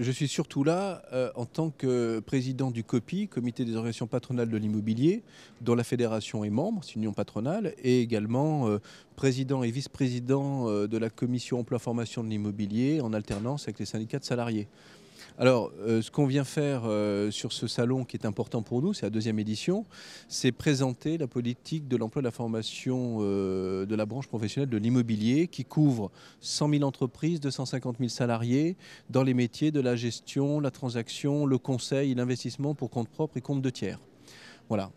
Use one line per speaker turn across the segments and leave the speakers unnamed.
je suis surtout là en tant que président du COPI, Comité des organisations patronales de l'immobilier, dont la fédération est membre, c'est une union patronale, et également président et vice-président de la commission emploi-formation de l'immobilier en alternance avec les syndicats de salariés. Alors, ce qu'on vient faire sur ce salon qui est important pour nous, c'est la deuxième édition, c'est présenter la politique de l'emploi et de la formation de la branche professionnelle de l'immobilier qui couvre 100 000 entreprises, 250 000 salariés dans les métiers de la gestion, la transaction, le conseil, l'investissement pour compte propre et compte de tiers. Voilà.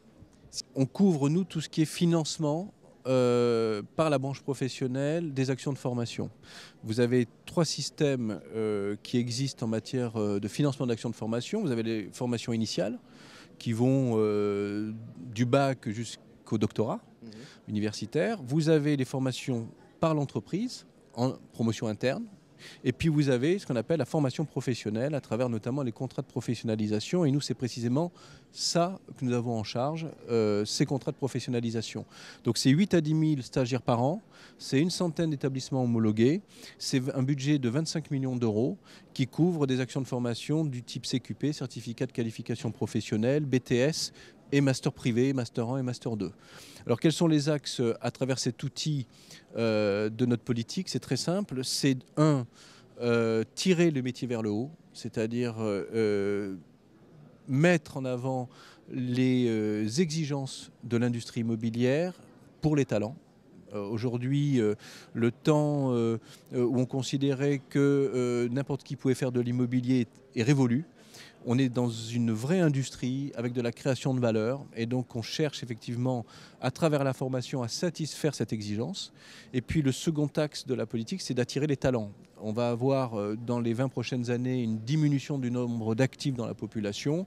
On couvre, nous, tout ce qui est financement par la branche professionnelle des actions de formation. Vous avez trois systèmes qui existent en matière de financement d'actions de formation. Vous avez les formations initiales qui vont du bac jusqu'au doctorat universitaire. Vous avez les formations par l'entreprise en promotion interne. Et puis vous avez ce qu'on appelle la formation professionnelle à travers notamment les contrats de professionnalisation. Et nous, c'est précisément ça que nous avons en charge, ces contrats de professionnalisation. Donc c'est 8 à 10 000 stagiaires par an, c'est une centaine d'établissements homologués, c'est un budget de 25 millions d'euros qui couvre des actions de formation du type CQP, certificat de qualification professionnelle, BTS, et master privé, master 1 et master 2. Alors quels sont les axes à travers cet outil de notre politique? C'est très simple, c'est tirer le métier vers le haut, c'est-à-dire mettre en avant les exigences de l'industrie immobilière pour les talents. Aujourd'hui, le temps où on considérait que n'importe qui pouvait faire de l'immobilier est révolu. On est dans une vraie industrie avec de la création de valeur et donc on cherche effectivement à travers la formation à satisfaire cette exigence. Et puis le second axe de la politique, c'est d'attirer les talents. On va avoir dans les 20 prochaines années une diminution du nombre d'actifs dans la population.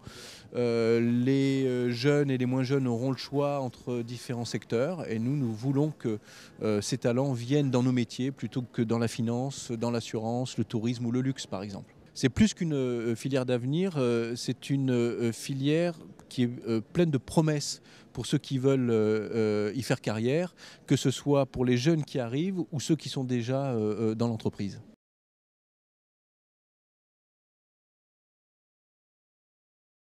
Les jeunes et les moins jeunes auront le choix entre différents secteurs et nous voulons que ces talents viennent dans nos métiers plutôt que dans la finance, dans l'assurance, le tourisme ou le luxe par exemple. C'est plus qu'une filière d'avenir, c'est une filière qui est pleine de promesses pour ceux qui veulent y faire carrière, que ce soit pour les jeunes qui arrivent ou ceux qui sont déjà dans l'entreprise.